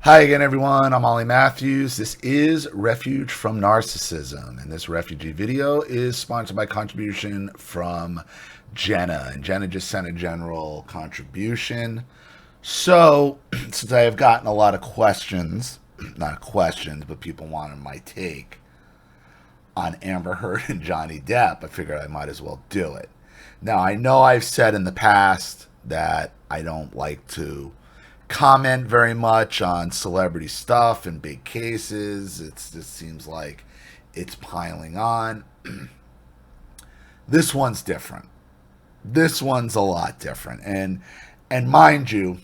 Hi again, everyone. I'm Ollie Matthews. This is Refuge from Narcissism, and this refugee video is sponsored by contribution from Jenna. And Jenna just sent a general contribution. So, since I have gotten a lot of questions, not questions, but people wanted my take on Amber Heard and Johnny Depp, I figured I might as well do it. Now, I know I've said in the past that I don't like to comment very much on celebrity stuff and big cases. It just seems like it's piling on. This one's different. This one's a lot different. And mind you,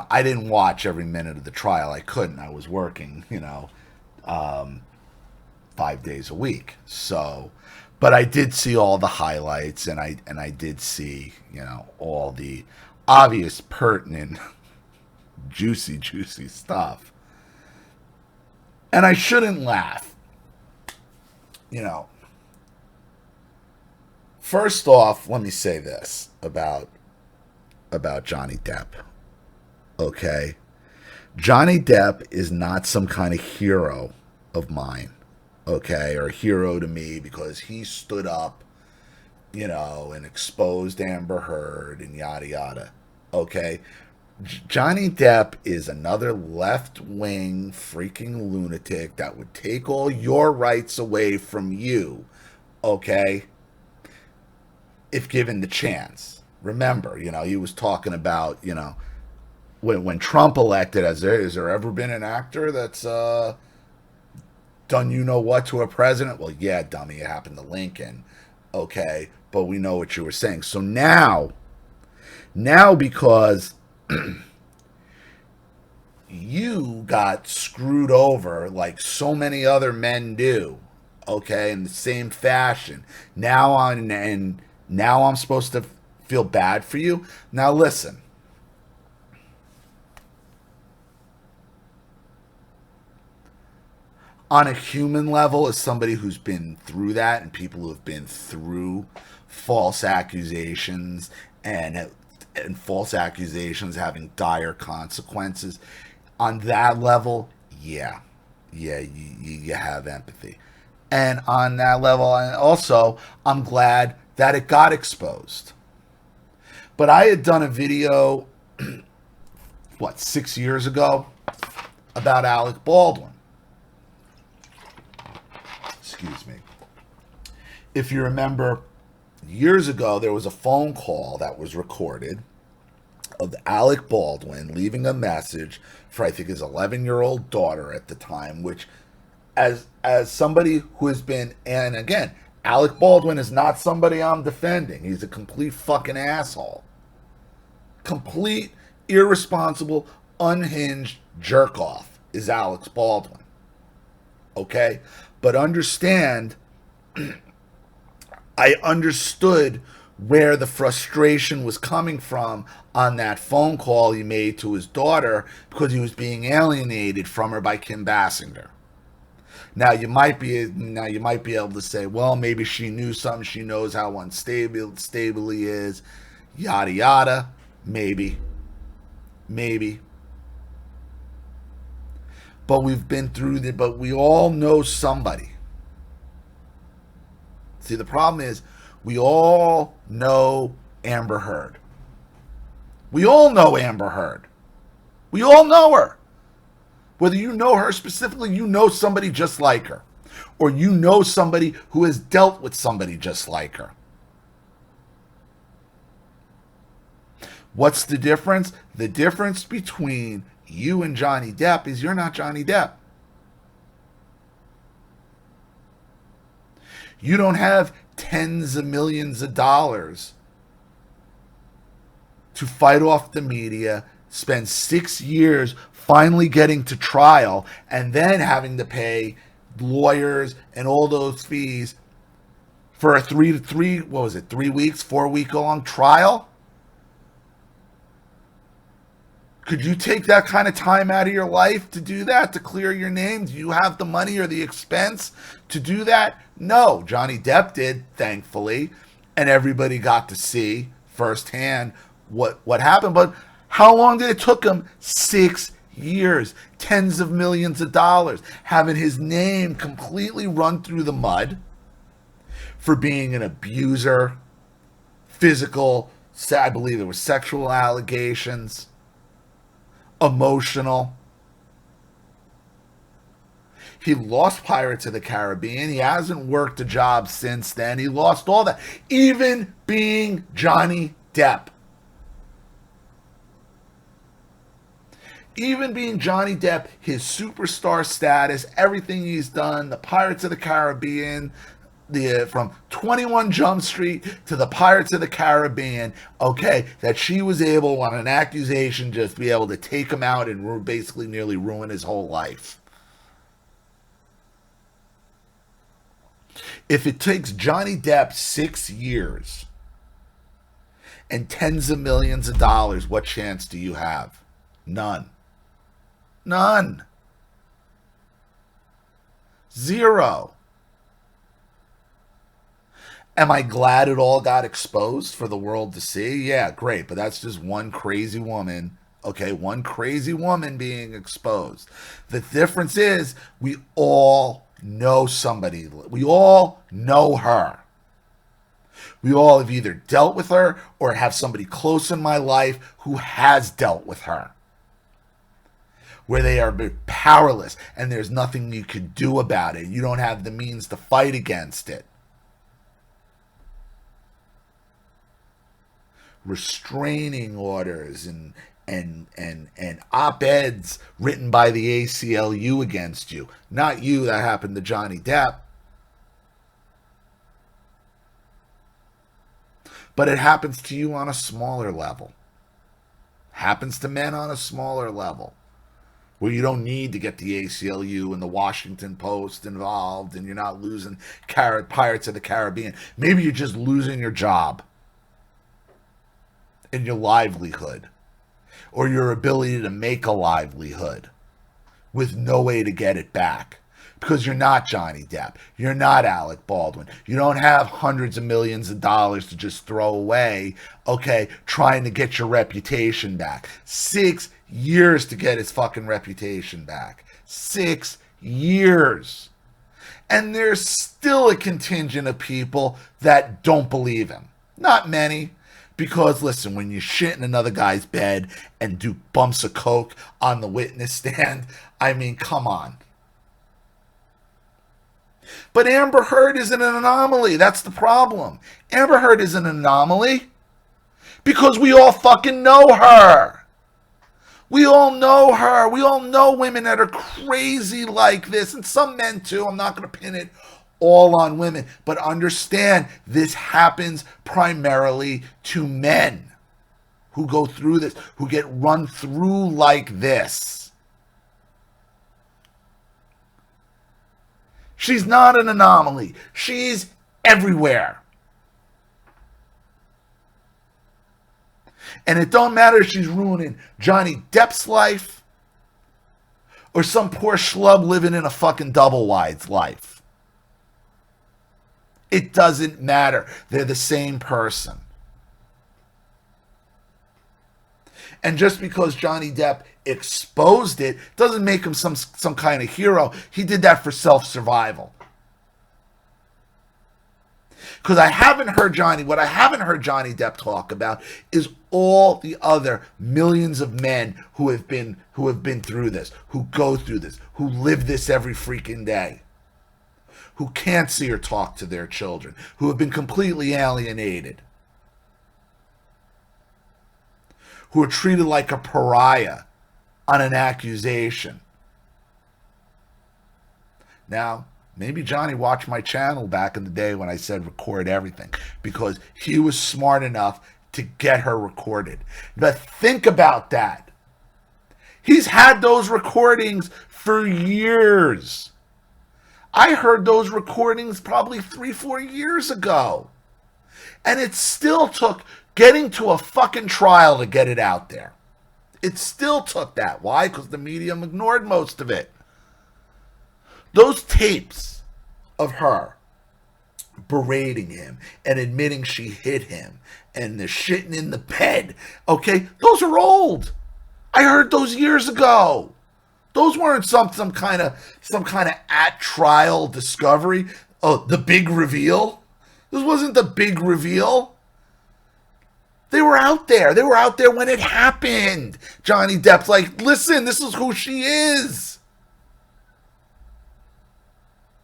I didn't watch every minute of the trial. I couldn't. I was working, 5 days a week. So, but I did see all the highlights, and I did see, all the obvious pertinent juicy stuff. And I shouldn't laugh. First off, let me say this about Johnny Depp. Okay? Johnny Depp is not some kind of hero of mine. Okay? Or a hero to me because he stood up, and exposed Amber Heard and yada yada. Okay? Johnny Depp is another left-wing freaking lunatic that would take all your rights away from you, okay, if given the chance. Remember, he was talking about, when Trump elected, has there ever been an actor that's done what to a president? Well, yeah, dummy, it happened to Lincoln, okay, but we know what you were saying. So now because you got screwed over like so many other men do, okay, in the same fashion. Now I'm supposed to feel bad for you. Now listen. On a human level, as somebody who's been through that, and people who have been through false accusations and false accusations having dire consequences, on that level, you have empathy. And on that level, and also, I'm glad that it got exposed. But I had done a video, 6 years ago, about Alec Baldwin. Excuse me. If you remember, years ago, there was a phone call that was recorded of Alec Baldwin leaving a message for, I think, his 11-year-old daughter at the time, which, as somebody who has been, and again, Alec Baldwin is not somebody I'm defending. He's a complete fucking asshole. Complete, irresponsible, unhinged jerk-off is Alex Baldwin. Okay? But understand, I understood where the frustration was coming from on that phone call he made to his daughter because he was being alienated from her by Kim Basinger. Now you might be able to say, well, maybe she knew something. She knows how unstable he is, yada yada. Maybe. But we've been through that. But we all know somebody. See, the problem is, we all know Amber Heard. We all know Amber Heard. We all know her. Whether you know her specifically, you know somebody just like her. Or you know somebody who has dealt with somebody just like her. What's the difference? The difference between you and Johnny Depp is you're not Johnny Depp. You don't have tens of millions of dollars to fight off the media, spend 6 years finally getting to trial, and then having to pay lawyers and all those fees for a 3 weeks, 4 week long trial? Could you take that kind of time out of your life to do that, to clear your name? Do you have the money or the expense to do that? No, Johnny Depp did, thankfully, and everybody got to see firsthand what happened. But how long did it took him? 6 years, tens of millions of dollars, having his name completely run through the mud for being an abuser, physical, I believe there were sexual allegations, emotional. He lost Pirates of the Caribbean. He hasn't worked a job since then. He lost all that. Even being Johnny Depp. Even being Johnny Depp, his superstar status, everything he's done, the Pirates of the Caribbean, from 21 Jump Street to the Pirates of the Caribbean, okay, that she was able, on an accusation, just be able to take him out and basically nearly ruin his whole life. If it takes Johnny Depp 6 years and tens of millions of dollars, what chance do you have? None. None. Zero. Am I glad it all got exposed for the world to see? Yeah, great. But that's just one crazy woman. Okay, one crazy woman being exposed. The difference is we all know somebody. We all know her. We all have either dealt with her or have somebody close in my life who has dealt with her, where they are powerless and there's nothing you can do about it. You don't have the means to fight against it. Restraining orders and op-eds written by the ACLU against you. Not you, that happened to Johnny Depp. But it happens to you on a smaller level. Happens to men on a smaller level, where you don't need to get the ACLU and the Washington Post involved, and you're not losing Pirates of the Caribbean. Maybe you're just losing your job and your livelihood, or your ability to make a livelihood with no way to get it back. Because you're not Johnny Depp. You're not Alec Baldwin. You don't have hundreds of millions of dollars to just throw away, okay, trying to get your reputation back. 6 years to get his fucking reputation back. 6 years. And there's still a contingent of people that don't believe him. Not many. Because, listen, when you shit in another guy's bed and do bumps of coke on the witness stand, I mean, come on. But Amber Heard isn't an anomaly. That's the problem. Amber Heard isn't an anomaly because we all fucking know her. We all know her. We all know women that are crazy like this, and some men too. I'm not going to pin it all on women, but understand this happens primarily to men who go through this, who get run through like this. She's not an anomaly. She's everywhere. And it don't matter if she's ruining Johnny Depp's life or some poor schlub living in a fucking double wide's life. It doesn't matter. They're the same person. And just because Johnny Depp exposed it doesn't make him some kind of hero. He did that for self-survival. Because what I haven't heard Johnny Depp talk about is all the other millions of men who have been through this, who go through this, who live this every freaking day, who can't see or talk to their children, who have been completely alienated, who are treated like a pariah on an accusation. Now, maybe Johnny watched my channel back in the day when I said record everything, because he was smart enough to get her recorded. But think about that. He's had those recordings for years. I heard those recordings probably 3-4 years ago. And it still took getting to a fucking trial to get it out there. It still took that. Why? Because the medium ignored most of it. Those tapes of her berating him and admitting she hit him and the shitting in the bed, okay, those are old. I heard those years ago. Those weren't some kind of at trial discovery. Oh, the big reveal. This wasn't the big reveal. They were out there. They were out there when it happened. Johnny Depp's like, listen, this is who she is.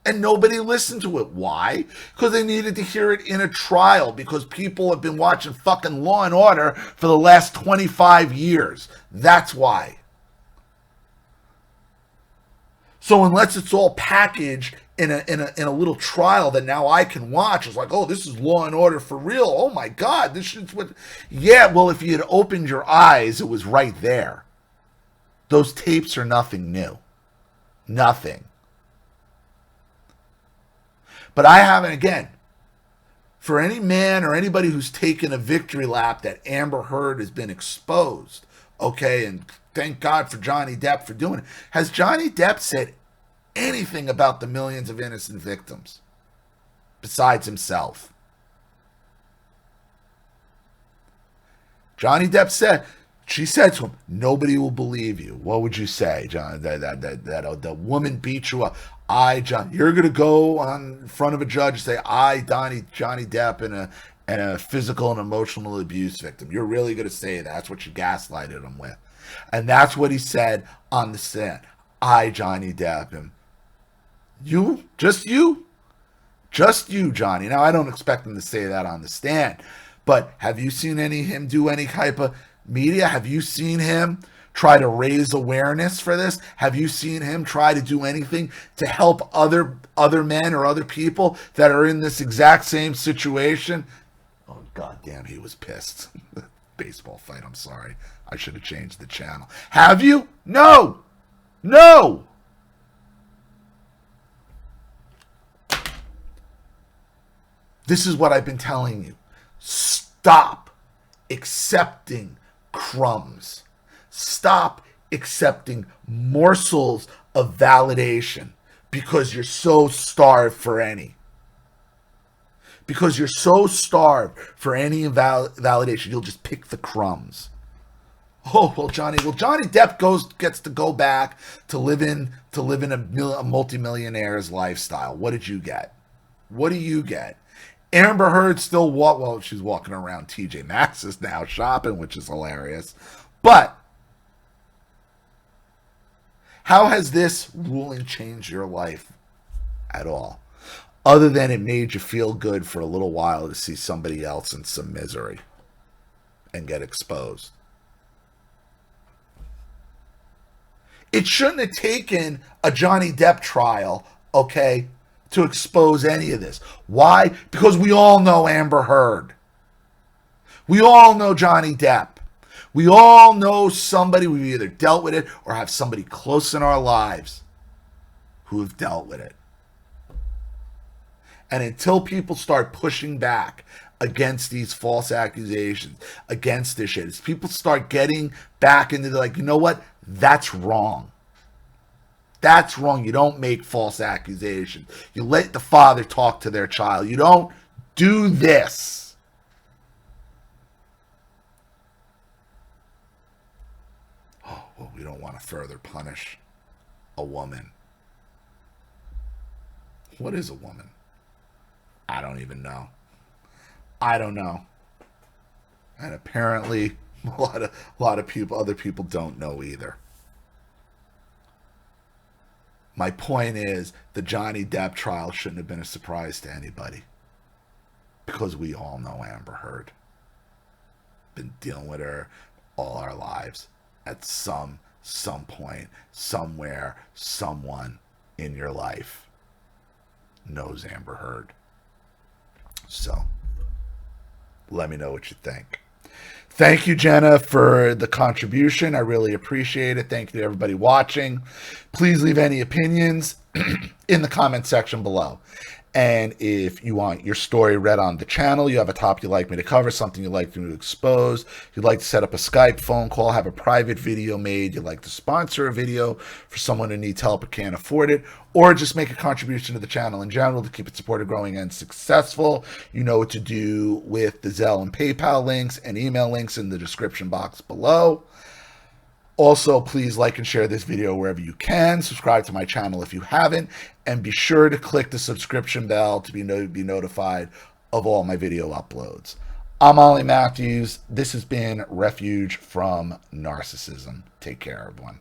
And nobody listened to it. Why? Because they needed to hear it in a trial. Because people have been watching fucking Law and Order for the last 25 years. That's why. So unless it's all packaged in a little trial that now I can watch, it's like, oh, this is Law and Order for real. Oh my God, this shit's what. Yeah, well, if you had opened your eyes, it was right there. Those tapes are nothing new. Nothing. But I haven't, again, for any man or anybody who's taken a victory lap that Amber Heard has been exposed, okay, and thank God for Johnny Depp for doing it. Has Johnny Depp said anything about the millions of innocent victims besides himself? Johnny Depp said, she said to him, nobody will believe you. What would you say, John? That the woman beat you up. John, you're going to go on front of a judge and say, Johnny Depp, and a physical and emotional abuse victim. You're really going to say that. That's what you gaslighted him with. And that's what he said on the stand. Johnny Depp, him. You? Just you, Johnny. Now, I don't expect him to say that on the stand, but have you seen him do any type of media? Have you seen him try to raise awareness for this? Have you seen him try to do anything to help other men or other people that are in this exact same situation? Oh, goddamn, he was pissed. Baseball fight, I'm sorry. I should have changed the channel. Have you? No. This is what I've been telling you. Stop accepting crumbs. Stop accepting morsels of validation because you're so starved for any. Because you're so starved for any validation, you'll just pick the crumbs. Oh, well, Johnny Depp gets to go back to live in a multimillionaire's lifestyle. What did you get? What do you get? Amber Heard still she's walking around TJ Maxx's now shopping, which is hilarious. But how has this ruling changed your life at all? Other than it made you feel good for a little while to see somebody else in some misery and get exposed. It shouldn't have taken a Johnny Depp trial, okay, to expose any of this. Why? Because we all know Amber Heard. We all know Johnny Depp. We all know somebody, we've either dealt with it or have somebody close in our lives who have dealt with it. And until people start pushing back against these false accusations, against this shit, as people start getting back into like, you know what? That's wrong. That's wrong. You don't make false accusations. You let the father talk to their child. You don't do this. Oh, well, we don't want to further punish a woman. What is a woman? I don't even know. I don't know. And apparently a lot of people, other people don't know either. My point is the Johnny Depp trial shouldn't have been a surprise to anybody because we all know Amber Heard. Been dealing with her all our lives. At some point, somewhere, someone in your life knows Amber Heard. So, let me know what you think. Thank you, Jenna, for the contribution. I really appreciate it. Thank you to everybody watching. Please leave any opinions in the comment section below. And if you want your story read on the channel, you have a topic you'd like me to cover, something you'd like to expose, you'd like to set up a Skype phone call, have a private video made, you'd like to sponsor a video for someone who needs help but can't afford it, or just make a contribution to the channel in general to keep it supported, growing, and successful, you know what to do with the Zelle and PayPal links and email links in the description box below. Also, please like and share this video wherever you can. Subscribe to my channel if you haven't, and be sure to click the subscription bell to be notified of all my video uploads. I'm Ollie Matthews. This has been Refuge from Narcissism. Take care, everyone.